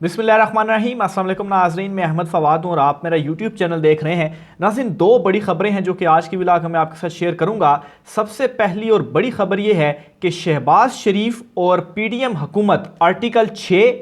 बिस्मिल्लाहिर्रहमानिर्रहीम। अस्सलाम वालेकुम नाज़रीन, मैं अहमद फ़वाद हूँ और आप मेरा यूट्यूब चैनल देख रहे हैं। नाज़रीन, दो बड़ी खबरें हैं जो कि आज की व्लॉग में आपके साथ शेयर करूँगा। सबसे पहली और बड़ी खबर ये है कि शहबाज शरीफ और पीडीएम हुकूमत आर्टिकल 6,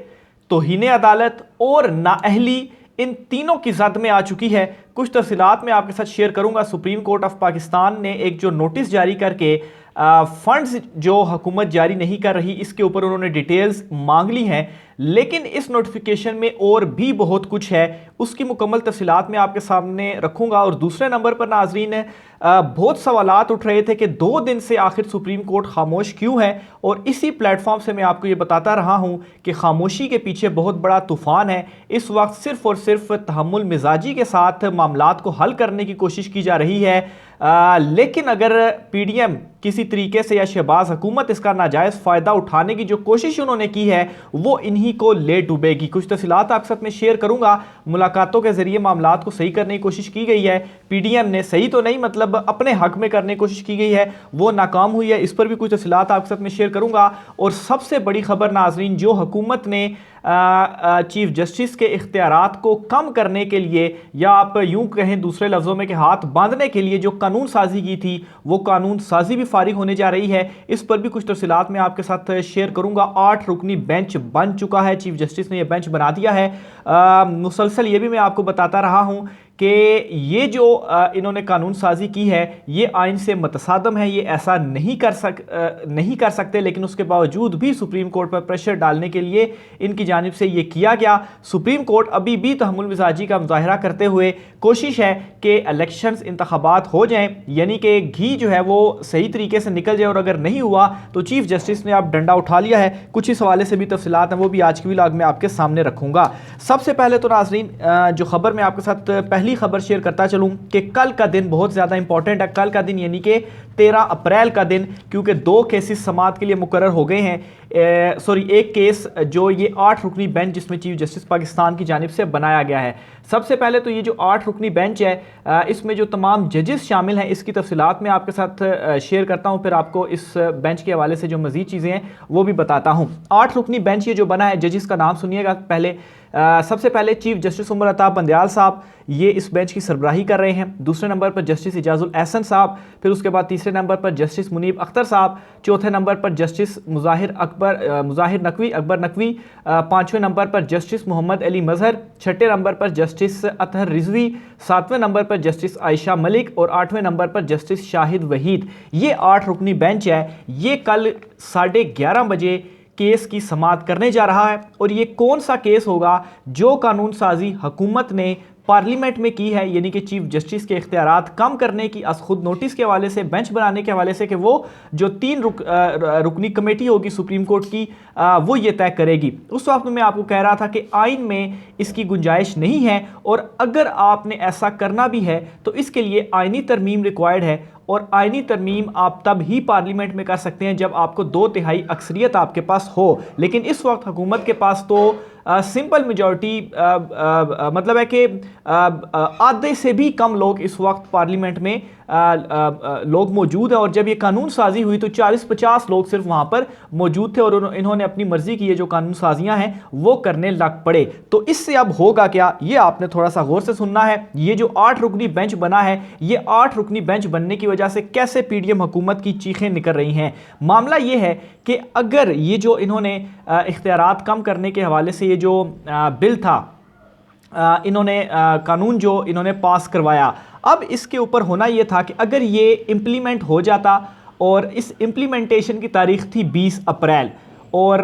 तौहीन अदालत और नाअहली, इन तीनों की जद में आ चुकी है। कुछ तफसीलात मैं आपके साथ शेयर करूँगा। सुप्रीम कोर्ट ऑफ पाकिस्तान ने एक जो नोटिस जारी करके फंड्स जो हुकूमत जारी नहीं कर रही, इसके ऊपर उन्होंने डिटेल्स मांग ली हैं। लेकिन इस नोटिफिकेशन में और भी बहुत कुछ है, उसकी मुकम्मल तफसीलात मैं आपके सामने रखूंगा। और दूसरे नंबर पर नाजरीन, बहुत सवालात उठ रहे थे कि 2 दिन से आखिर सुप्रीम कोर्ट खामोश क्यों है, और इसी प्लेटफॉर्म से मैं आपको ये बताता रहा हूं कि खामोशी के पीछे बहुत बड़ा तूफान है। इस वक्त सिर्फ और सिर्फ तहम्मुल मिजाजी के साथ मामलात को हल करने की कोशिश की जा रही है। लेकिन अगर पीडीएम किसी तरीके से या शहबाज हुकूमत इसका नाजायज़ फ़ायदा उठाने की जो कोशिश उन्होंने की है, वो इन्हीं को ले डूबेगी। कुछ तफसीलात आपके साथ में शेयर करूंगा। मुलाकातों के जरिए मामलात को सही करने की कोशिश की गई है। पीडीएम ने सही तो नहीं, मतलब अपने हक में करने की कोशिश की गई है, वो नाकाम हुई है। इस पर भी कुछ तफसीलात आपके साथ में शेयर करूंगा। और सबसे बड़ी खबर नाजरीन, जो हुकूमत ने चीफ जस्टिस के इख्तियारात को कम करने के लिए, या आप यूं कहें दूसरे लफ्ज़ों में कि हाथ बांधने के लिए जो कानून साजी की थी, वो कानून साजी भी फारिग होने जा रही है। इस पर भी कुछ तफसीलात मैं आपके साथ शेयर करूंगा। 8 रुकनी बेंच बन चुका है, चीफ जस्टिस ने यह बेंच बना दिया है। मुसलसल ये भी मैं आपको बताता रहा हूं कि ये जो इन्होंने कानून साजी की है, ये आइन से मतसादम है, ये ऐसा नहीं कर सकते। लेकिन उसके बावजूद भी सुप्रीम कोर्ट पर प्रेशर डालने के लिए इनकी जानिब से ये किया गया। सुप्रीम कोर्ट अभी भी तहम्मुल मिजाजी का मुजाहरा करते हुए कोशिश है कि इलेक्शंस, इंतखाबात हो जाएं, यानी कि घी जो है वो सही तरीके से निकल जाए। और अगर नहीं हुआ तो चीफ जस्टिस ने अब डंडा उठा लिया है। कुछ इस हवाले से भी तफसीलात हैं, वो भी आज की व्लॉग में आपके सामने रखूंगा। सबसे पहले तो नाजरीन, जो खबर मैं आपके साथ पहली खबर शेयर करता चलूं कि कल का दिन बहुत ज्यादा इंपॉर्टेंट है। कल का दिन यानी कि 13 अप्रैल का दिन, क्योंकि 2 केसेस समाअत के लिए मुकर्रर हो गए हैं। एक केस जो ये 8 रुकनी बेंच जिसमें चीफ जस्टिस पाकिस्तान की जानिब से बनाया गया है। सबसे पहले तो ये जो 8 रुकनी बेंच है, इसमें जो तमाम जजेस शामिल हैं, इसकी तफसीलात मैं आपके साथ शेयर करता हूं। फिर आपको इस बेंच के हवाले से जो मजीद चीज़ें हैं वो भी बताता हूं। 8 रुकनी बेंच ये जो बना है, जजेस का नाम सुनिएगा पहले। सबसे पहले चीफ जस्टिस उमर अता बंदयाल साहब, ये इस बेंच की सरबराही कर रहे हैं। दूसरे नंबर पर जस्टिस इजाजुल एहसन साहब, फिर उसके बाद तीसरे नंबर पर जस्टिस मुनीब अख्तर साहब, चौथे नंबर पर जस्टिस मुजाहिर नकवी अकबर नकवी, पाँचवें नंबर पर जस्टिस मोहम्मद अली मजहर, छठे नंबर पर जस्टिस अतहर रिजवी, सातवें नंबर पर जस्टिस आयशा मलिक और 8वें नंबर पर जस्टिस शाहिद वहीद। ये 8 रुकनी बेंच है। ये कल 11:30 बजे केस की समाअत करने जा रहा है। और ये कौन सा केस होगा जो कानून साजी हुकूमत ने पार्लियामेंट में की है, यानी कि चीफ जस्टिस के इख्तियारात कम करने की खुद नोटिस के हवाले से, बेंच बनाने के हवाले से, कि वो जो 3 रुकनी कमेटी होगी सुप्रीम कोर्ट की, वो ये तय करेगी। उस वक्त मैं आपको कह रहा था कि आइन में इसकी गुंजाइश नहीं है, और अगर आपने ऐसा करना भी है तो इसके लिए आइनी तरमीम रिक्वायर्ड है। और आइनी तरमीम आप तब ही पार्लियामेंट में कर सकते हैं जब आपको 2/3 अक्सरियत आपके पास हो। लेकिन इस वक्त हुकूमत के पास तो सिंपल मेजॉरिटी, मतलब है कि आधे से भी कम लोग इस वक्त पार्लियामेंट में लोग मौजूद हैं। और जब ये कानून साजी हुई तो 40-50 लोग सिर्फ वहां पर मौजूद थे, और इन्होंने अपनी मर्जी की ये जो कानून साजियां हैं वो करने लग पड़े। तो इससे अब होगा क्या, ये आपने थोड़ा सा गौर से सुनना है। ये जो 8 रुकनी बेंच बना है, ये 8 रुकनी बेंच बनने की वजह से कैसे पीडीएम हुकूमत की चीखें निकल रही हैं। मामला ये है कि अगर ये जो इन्होंने इख्तियारात कम करने के हवाले से ये जो बिल था, इन्होंने कानून जो इन्होंने पास करवाया, अब इसके ऊपर होना यह था कि अगर ये इम्प्लीमेंट हो जाता, और इस इम्प्लीमेंटेशन की तारीख थी 20 अप्रैल, और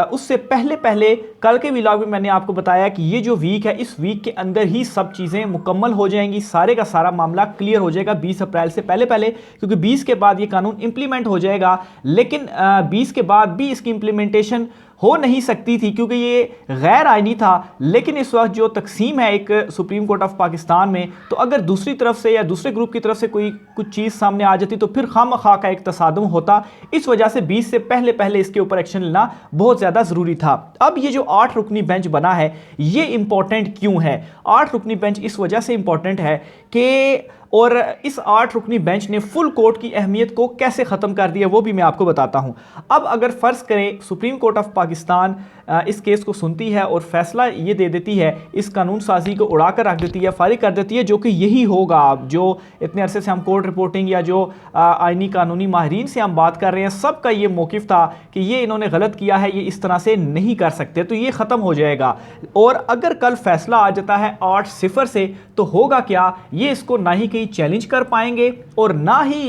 उससे पहले कल के व्लॉग में मैंने आपको बताया कि ये जो वीक है, इस वीक के अंदर ही सब चीज़ें मुकम्मल हो जाएंगी, सारे का सारा मामला क्लियर हो जाएगा 20 अप्रैल से पहले, क्योंकि 20 के बाद ये कानून इंप्लीमेंट हो जाएगा। लेकिन 20 के बाद भी इसकी इंप्लीमेंटेशन हो नहीं सकती थी, क्योंकि ये गैर आइनी था। लेकिन इस वक्त जो तकसीम है एक सुप्रीम कोर्ट ऑफ पाकिस्तान में, तो अगर दूसरी तरफ से या दूसरे ग्रुप की तरफ से कोई कुछ चीज़ सामने आ जाती तो फिर खामखा का एक तसादुम होता। इस वजह से 20 से पहले इसके ऊपर एक्शन लेना बहुत ज़्यादा ज़रूरी था। अब ये जो 8 रुकनी बेंच बना है, ये इंपॉर्टेंट क्यों है? 8 रुकनी बेंच इस वजह से इंपॉर्टेंट है कि और इस 8 रुकनी बेंच ने फुल कोर्ट की अहमियत को कैसे ख़त्म कर दिया वो भी मैं आपको बताता हूं। अब अगर फ़र्ज़ करें सुप्रीम कोर्ट ऑफ पाकिस्तान इस केस को सुनती है और फैसला ये दे देती है, इस कानून साजी को उड़ा कर रख देती है, फारिग कर देती है, जो कि यही होगा। जो इतने अरसे से हम कोर्ट रिपोर्टिंग या जो आइनी कानूनी माहिरीन से हम बात कर रहे हैं, सबका ये मौक़िफ़ था कि ये इन्होंने गलत किया है, ये इस तरह से नहीं कर सकते, तो ये ख़त्म हो जाएगा। और अगर कल फैसला आ जाता है 8-0 से, तो होगा क्या, ये इसको ना ही कहीं चैलेंज कर पाएंगे और ना ही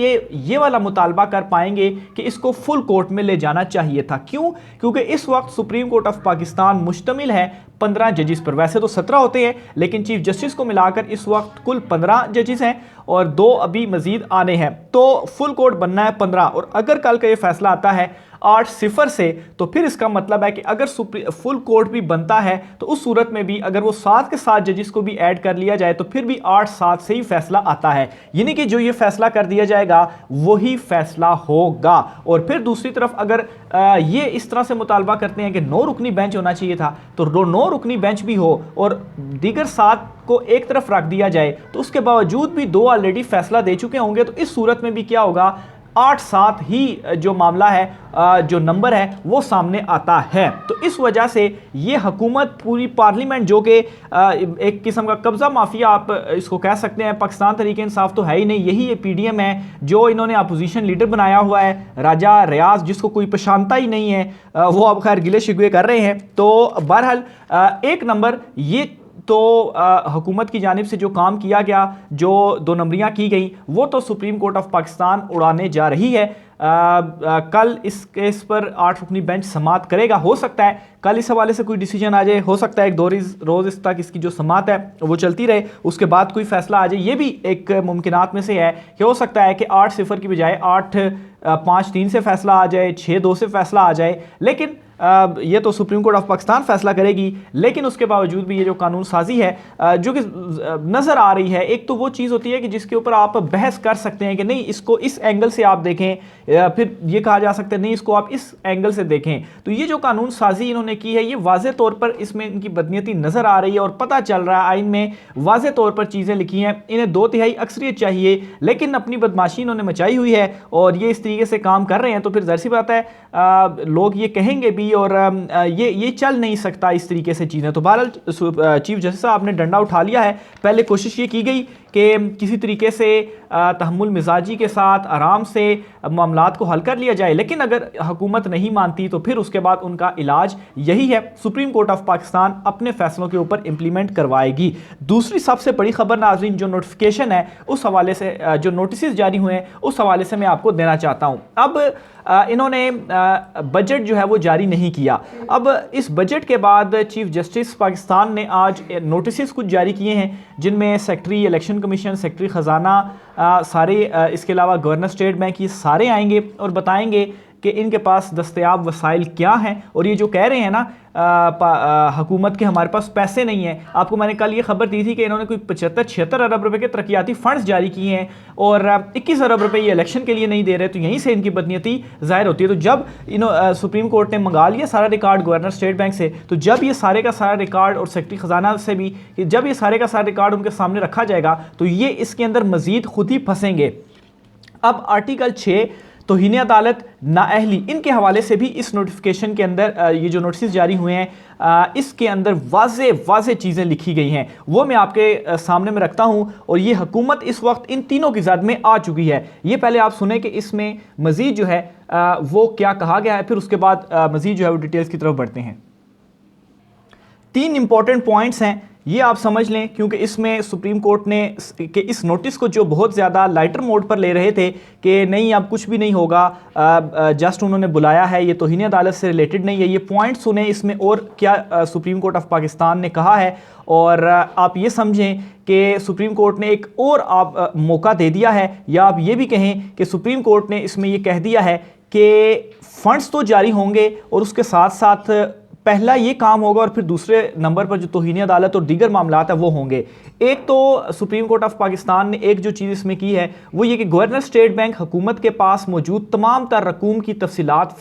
ये वाला मुतालबा कर पाएंगे कि इसको फुल कोर्ट में ले जाना चाहिए था। क्यों? क्योंकि इस वक्त सुप्रीम कोर्ट ऑफ पाकिस्तान मुश्तमिल है 15 जजिस पर। वैसे तो 17 होते हैं, लेकिन चीफ जस्टिस को मिलाकर इस वक्त कुल 15 जजिस हैं और 2 अभी मजीद आने हैं, तो फुल कोर्ट बनना है 15। और अगर कल का ये फैसला आता है 8-0 से, तो फिर इसका मतलब है कि अगर फुल कोर्ट भी बनता है तो उस सूरत में भी अगर वो 7 के 7 जजिस को भी ऐड कर लिया जाए तो फिर भी 8-7 से ही फैसला आता है। यानी कि जो ये फैसला कर दिया जाएगा वही फैसला होगा। और फिर दूसरी तरफ अगर ये इस तरह से मुतालबा करते हैं कि 9 रुकनी बेंच होना चाहिए था, तो 9 रुकनी बेंच भी हो और दीगर 7 को एक तरफ रख दिया जाए, तो उसके बावजूद भी 2 ऑलरेडी फैसला दे चुके होंगे, तो इस सूरत में भी क्या होगा, 8-7 ही जो मामला है, जो नंबर है वो सामने आता है। तो इस वजह से ये हुकूमत, पूरी पार्लियामेंट, जो कि एक किस्म का कब्जा माफिया आप इसको कह सकते हैं, पाकिस्तान तहरीक इंसाफ तो है ही नहीं, यही ये PDM है जो इन्होंने अपोजिशन लीडर बनाया हुआ है, राजा रियाज, जिसको कोई पहचानता ही नहीं है, वो अब खैर गिले शिकवे कर रहे हैं। तो बहरहाल एक नंबर ये तो हुकूमत की जानिब से जो काम किया गया, जो 2 नंबरियाँ की गई, वो तो सुप्रीम कोर्ट ऑफ पाकिस्तान उड़ाने जा रही है। कल इस केस पर 8 रुकनी बेंच समाअत करेगा। हो सकता है कल इस हवाले से कोई डिसीजन आ जाए, हो सकता है 2 रोज़ इस तक इसकी जो समाअत है वो चलती रहे, उसके बाद कोई फैसला आ जाए। ये भी एक मुमकिनात में से है कि हो सकता है कि 8-0 की बजाय 8-5-3 से फैसला आ जाए, 6-2 से फैसला आ जाए। लेकिन ये तो सुप्रीम कोर्ट ऑफ पाकिस्तान फैसला करेगी, लेकिन उसके बावजूद भी ये जो कानून साजी है जो कि नज़र आ रही है, एक तो वो चीज़ होती है कि जिसके ऊपर आप बहस कर सकते हैं कि नहीं इसको इस एंगल से आप देखें, फिर ये कहा जा सकता है नहीं इसको आप इस एंगल से देखें। तो ये जो कानून साजी इन्होंने की है, ये वाज़े तौर पर इसमें इनकी बदनीयती नज़र आ रही है और पता चल रहा है, आइन में वाज़े तौर पर चीज़ें लिखी हैं, इन्हें 2/3 अक्सरियत चाहिए, लेकिन अपनी बदमाशी इन्होंने मचाई हुई है और ये इस तरीके से काम कर रहे हैं, तो फिर ज़ाहिर सी बात है लोग ये कहेंगे भी और ये चल नहीं सकता इस तरीके से चीज़ें। तो बहरहाल चीफ जस्टिस साहब ने डंडा उठा लिया है। पहले कोशिश ये की गई कि किसी तरीके से तहम्मुल मिजाजी के साथ आराम से मामलात को हल कर लिया जाए, लेकिन अगर हुकूमत नहीं मानती तो फिर उसके बाद उनका इलाज यही है, सुप्रीम कोर्ट ऑफ पाकिस्तान अपने फैसलों के ऊपर इंप्लीमेंट करवाएगी। दूसरी सबसे बड़ी खबर नाज़रीन, जो नोटिफिकेशन है उस हवाले से, जो नोटिस जारी हुए हैं उस हवाले से मैं आपको देना चाहता हूँ। अब इन्होंने बजट जो है वो जारी नहीं किया। अब इस बजट के बाद चीफ जस्टिस पाकिस्तान ने आज नोटिस कुछ जारी किए हैं, जिनमें सेक्रेटरी इलेक्शन कमीशन, सेक्रेटरी ख़जाना, सारे इसके अलावा गवर्नर स्टेट बैंक, ये सारे आएंगे और बताएंगे कि इनके पास दस्तयाब वसाइल क्या हैं। और ये जो कह रहे हैं ना हुकूमत के हमारे पास पैसे नहीं है, आपको मैंने कल ये खबर दी थी कि इन्होंने कोई 75-76 अरब रुपए के तरक्याती फंड्स जारी किए हैं और 21 अरब रुपए ये इलेक्शन के लिए नहीं दे रहे, तो यहीं से इनकी बदनीयती जाहिर होती है। तो जब सुप्रीम कोर्ट ने मंगा लिया सारा रिकॉर्ड गवर्नर स्टेट बैंक से, तो जब ये सारे का सारा रिकॉर्ड और सेक्रेटरी खजाना से भी, जब ये सारे का सारा रिकॉर्ड उनके सामने रखा जाएगा तो ये इसके अंदर मजीद खुद ही फंसेंगे। अब आर्टिकल 6 तौहीन अदालत, नाअहली, इनके हवाले से भी इस नोटिफिकेशन के अंदर ये जो नोटिस जारी हुए हैं इसके अंदर वाज़े चीज़ें लिखी गई हैं, वो मैं आपके सामने में रखता हूं। और ये हुकूमत इस वक्त इन तीनों की ज़द में आ चुकी है। ये पहले आप सुने कि इसमें मज़ीद जो है वो क्या कहा गया है, फिर उसके बाद मज़ीद जो है वो डिटेल्स की तरफ बढ़ते हैं। 3 इंपॉर्टेंट पॉइंट्स हैं, ये आप समझ लें, क्योंकि इसमें सुप्रीम कोर्ट ने कि इस नोटिस को जो बहुत ज़्यादा लाइटर मोड पर ले रहे थे कि नहीं अब कुछ भी नहीं होगा, जस्ट उन्होंने बुलाया है, ये तौहीन अदालत से रिलेटेड नहीं है, ये पॉइंट सुने इसमें और क्या सुप्रीम कोर्ट ऑफ पाकिस्तान ने कहा है। और आप ये समझें कि सुप्रीम कोर्ट ने एक और मौका दे दिया है, या आप ये भी कहें कि सुप्रीम कोर्ट ने इसमें ये कह दिया है कि फ़ंड्स तो जारी होंगे और उसके साथ साथ पहला ये काम होगा और फिर दूसरे नंबर पर जो तौहीन अदालत और दीगर मामलात है वो होंगे। एक तो सुप्रीम कोर्ट ऑफ पाकिस्तान ने एक जो चीज़ इसमें की है वो ये कि गवर्नर स्टेट बैंक हुकूमत के पास मौजूद तमाम तर रकूम की तफसीलात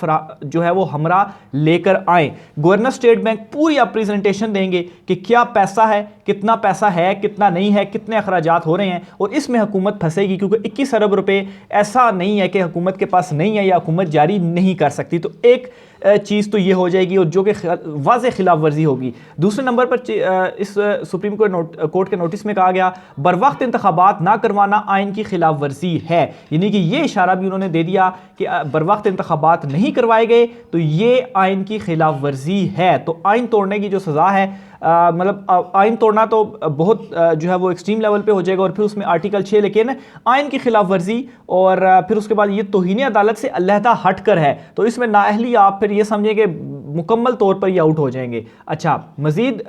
जो है वो हमरा लेकर आए। गवर्नर स्टेट बैंक पूरी प्रेजेंटेशन देंगे कि क्या पैसा है, कितना पैसा है, कितना नहीं है, कितने अखराजात हो रहे हैं, और इसमें हुकूमत फंसेगी क्योंकि 21 अरब रुपए ऐसा नहीं है कि हुकूमत के पास नहीं है या हुकूमत जारी नहीं कर सकती। तो एक चीज़ तो ये हो जाएगी और जो कि वाज़े खिलाफ वर्जी होगी। दूसरे नंबर पर इस सुप्रीम कोर्ट के नोटिस में कहा गया बर वक्त इंतखाबात ना करवाना आइन की खिलाफ वर्जी है, यानी कि ये इशारा भी उन्होंने दे दिया कि बर वक्त इंतखाबात नहीं करवाए गए तो ये आइन की खिलाफ वर्जी है। तो आइन तोड़ने की जो सज़ा है, मतलब आइन तोड़ना तो बहुत जो है वो एक्सट्रीम लेवल पे हो जाएगा और फिर उसमें आर्टिकल 6, लेकिन आइन की खिलाफ वर्जी और फिर उसके बाद ये तौहीन अदालत से अलहदा हट कर है, तो इसमें नाअहली आप फिर ये समझें कि मुकम्मल तौर पर ये आउट हो जाएंगे। अच्छा, मजीद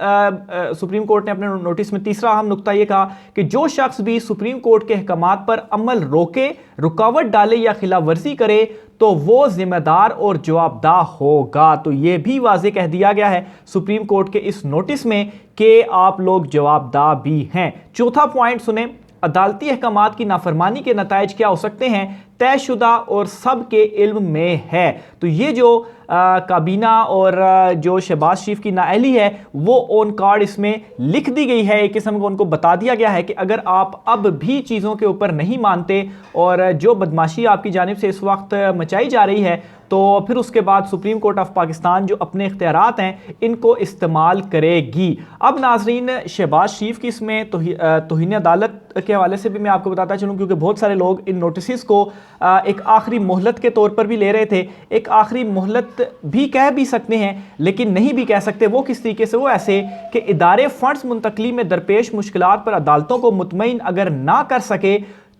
सुप्रीम कोर्ट ने अपने नोटिस में तीसरा अहम नुकता ये कहा कि जो शख्स भी सुप्रीम कोर्ट के अहकामात पर अमल रोके, रुकावट डाले या खिलाफ वर्जी करे तो वो जिम्मेदार और जवाबदाह होगा। तो ये भी वाजे कह दिया गया है सुप्रीम कोर्ट के इस नोटिस में कि आप लोग जवाबदाह भी हैं। चौथा पॉइंट सुने, अदालती अहकामात की नाफरमानी के नताइज क्या हो सकते हैं, तयशुदा और सबके इल्म में है। तो ये जो काबीना और जो शहबाज शरीफ की नाअहली है वो ऑन कार्ड इसमें लिख दी गई है। एक किस्म को उनको बता दिया गया है कि अगर आप अब भी चीज़ों के ऊपर नहीं मानते और जो बदमाशी आपकी जानिब से इस वक्त मचाई जा रही है तो फिर उसके बाद सुप्रीम कोर्ट ऑफ पाकिस्तान जो अपने इख्तियारात हैं इनको इस्तेमाल करेगी। अब नाजरीन, शहबाज शरीफ की इसमें तौहीन अदालत के हवाले से भी मैं आपको बताता चलूँ, क्योंकि बहुत सारे लोग इन नोटिस को एक आखिरी मोहलत के तौर पर भी ले रहे थे। एक आखिरी मोहलत भी कह भी सकते हैं लेकिन नहीं भी कह सकते। वो किस तरीके से, वो ऐसे कि इदारे फंड्स मुंतकली में दरपेश मुश्किलात पर अदालतों को मुतमईन अगर ना कर सके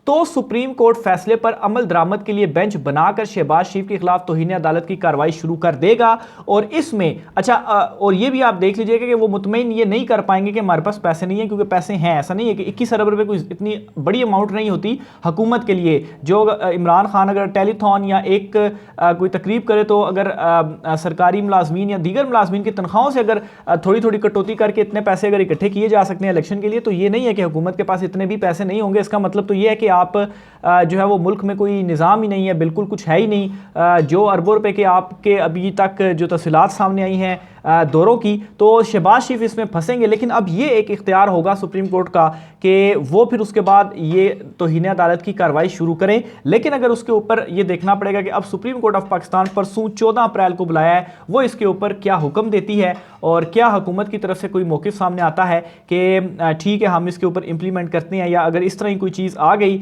तो सुप्रीम कोर्ट फैसले पर अमल दरामद के लिए बेंच बनाकर शहबाज शरीफ के खिलाफ तौहीन अदालत की कार्रवाई शुरू कर देगा। और इसमें अच्छा, और ये भी आप देख लीजिएगा कि वो मुतमईन ये नहीं कर पाएंगे कि हमारे पास पैसे नहीं है, क्योंकि पैसे हैं। ऐसा नहीं है कि 21 अरब रुपए कोई इतनी बड़ी अमाउंट नहीं होती हुकूमत के लिए। जो इमरान खान अगर टेलीथॉन या एक कोई तकरीब करे तो अगर सरकारी मुलाजमीन या दीगर मुलाजमीन की तनख्वाहों से अगर थोड़ी थोड़ी कटौती करके इतने पैसे अगर इकट्ठे किए जा सकते हैं इलेक्शन के लिए, तो ये नहीं है कि हुकूमत के पास इतने भी पैसे नहीं होंगे। इसका मतलब तो ये है कि आप जो है वो मुल्क में कोई निज़ाम ही नहीं है, बिल्कुल कुछ है ही नहीं। जो अरबों रुपए के आपके अभी तक जो तफसीलात सामने आई हैं दौरों की, तो शहबाज शरीफ इसमें फंसेंगे। लेकिन अब ये एक इख्तियार होगा सुप्रीम कोर्ट का कि वो फिर उसके बाद ये तौहीन अदालत की कार्रवाई शुरू करें। लेकिन अगर उसके ऊपर ये देखना पड़ेगा कि अब सुप्रीम कोर्ट ऑफ पाकिस्तान परसों 14 अप्रैल को बुलाया है, वो इसके ऊपर क्या हुक्म देती है और क्या हुकूमत की तरफ से कोई मौक़िफ़ सामने आता है कि ठीक है हम इसके ऊपर इम्प्लीमेंट करते हैं, या अगर इस तरह की कोई चीज़ आ गई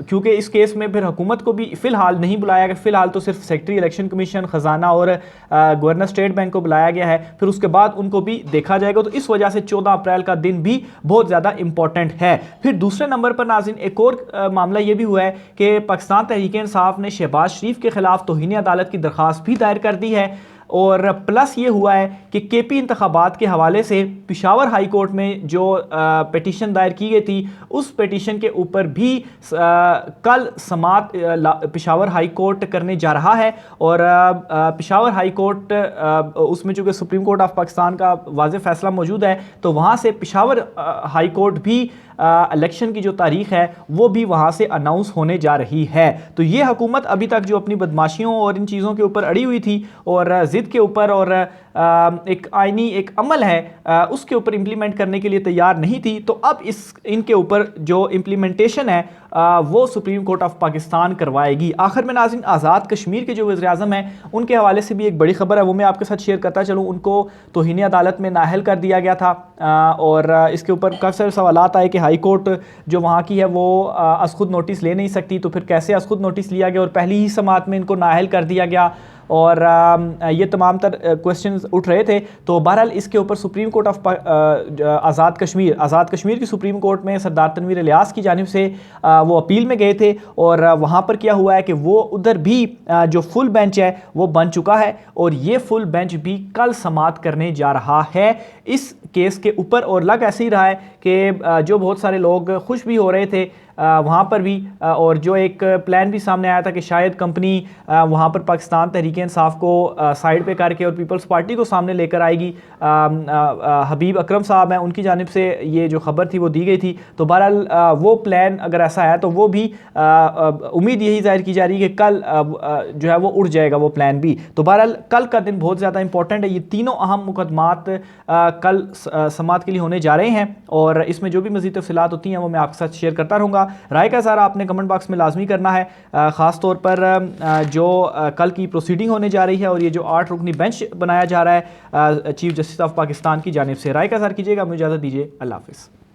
क्योंकि इस केस में फिर हुकूमत को भी फ़िलहाल नहीं बुलाया गया। फ़िलहाल तो सिर्फ सेक्रेटरी इलेक्शन कमीशन, ख़जाना और गवर्नर स्टेट बैंक को बुलाया गया है, फिर उसके बाद उनको भी देखा जाएगा। तो इस वजह से 14 अप्रैल का दिन भी बहुत ज़्यादा इंपॉर्टेंट है। फिर दूसरे नंबर पर नाज़रीन एक और मामला ये भी हुआ है कि पाकिस्तान तहरीक-ए-इंसाफ ने शहबाज शरीफ के खिलाफ तौहीन अदालत की दरख्वास्त भी दायर कर दी है। और प्लस ये हुआ है कि केपी इंतखाबात के हवाले से पिशावर हाई कोर्ट में जो पिटीशन दायर की गई थी उस पिटीशन के ऊपर भी कल समात पिशावर हाई कोर्ट करने जा रहा है। और पिशावर हाई कोर्ट उसमें चूँकि सुप्रीम कोर्ट ऑफ पाकिस्तान का वाज़ेह फैसला मौजूद है, तो वहाँ से पिशावर हाई कोर्ट भी इलेक्शन की जो तारीख है वो भी वहाँ से अनाउंस होने जा रही है। तो ये हुकूमत अभी तक जो अपनी बदमाशियों और इन चीज़ों के ऊपर अड़ी हुई थी और ज़िद के ऊपर और एक आइनी एक अमल है उसके ऊपर इम्प्लीमेंट करने के लिए तैयार नहीं थी। तो अब इनके ऊपर जो इम्प्लीमेंटेशन है वो सुप्रीम कोर्ट ऑफ पाकिस्तान करवाएगी। आखिर में नाज़रीन, आज़ाद कश्मीर के जो वज़ीर आज़म हैं उनके हवाले से भी एक बड़ी खबर है, वो मैं आपके साथ शेयर करता चलूँ। उनको तौहीन अदालत में नाअहल कर दिया गया था और इसके ऊपर काफ़ी सारे सवालात आए कि हाई कोर्ट जो वहाँ की है वो अज़खुद नोटिस ले नहीं सकती, तो फिर कैसे अज़खुद नोटिस लिया गया और पहली ही समात में इनको नाअहल कर दिया गया और ये तमाम तर क्वेश्चंस उठ रहे थे। तो बहरहाल इसके ऊपर supreme court of Azad Kashmir की सुप्रीम कोर्ट में सरदार तनवीर इलियास की जानिब से वो अपील में गए थे और वहाँ पर क्या हुआ है कि वो उधर भी जो फुल बेंच है वो बन चुका है और ये फुल बेंच भी कल समात करने जा रहा है इस केस के ऊपर। और लग ऐसे ही रहा है कि जो बहुत सारे लोग खुश भी हो रहे थे वहाँ पर भी और जो एक प्लान भी सामने आया था कि शायद कंपनी वहाँ पर पाकिस्तान तहरीक इंसाफ को साइड पे करके और पीपल्स पार्टी को सामने लेकर आएगी। हबीब अकरम साहब हैं, उनकी जानिब से ये जो खबर थी वो दी गई थी। तो बहरहाल वो प्लान अगर ऐसा है तो वो भी उम्मीद यही जाहिर की जा रही है कि कल जो है वो उड़ जाएगा वो प्लान भी। तो बहरहाल कल का दिन बहुत ज़्यादा इंपॉर्टेंट है। ये तीनों अहम मुकदमात कल समाअत के लिए होने जा रहे हैं और इसमें जो भी मज़ीद तफ़सीलात होती हैं वो मैं आपके साथ शेयर करता रहूँगा। राय का इज़हार आपने कमेंट बॉक्स में लाजमी करना है, ख़ास तौर पर जो कल की प्रोसीडिंग होने जा रही है और ये जो 8 रुकनी बेंच बनाया जा रहा है चीफ जस्टिस ऑफ पाकिस्तान की जानिब से। राय का इज़हार कीजिएगा। मुझे इजाज़त दीजिए। अल्लाह हाफ़िज़।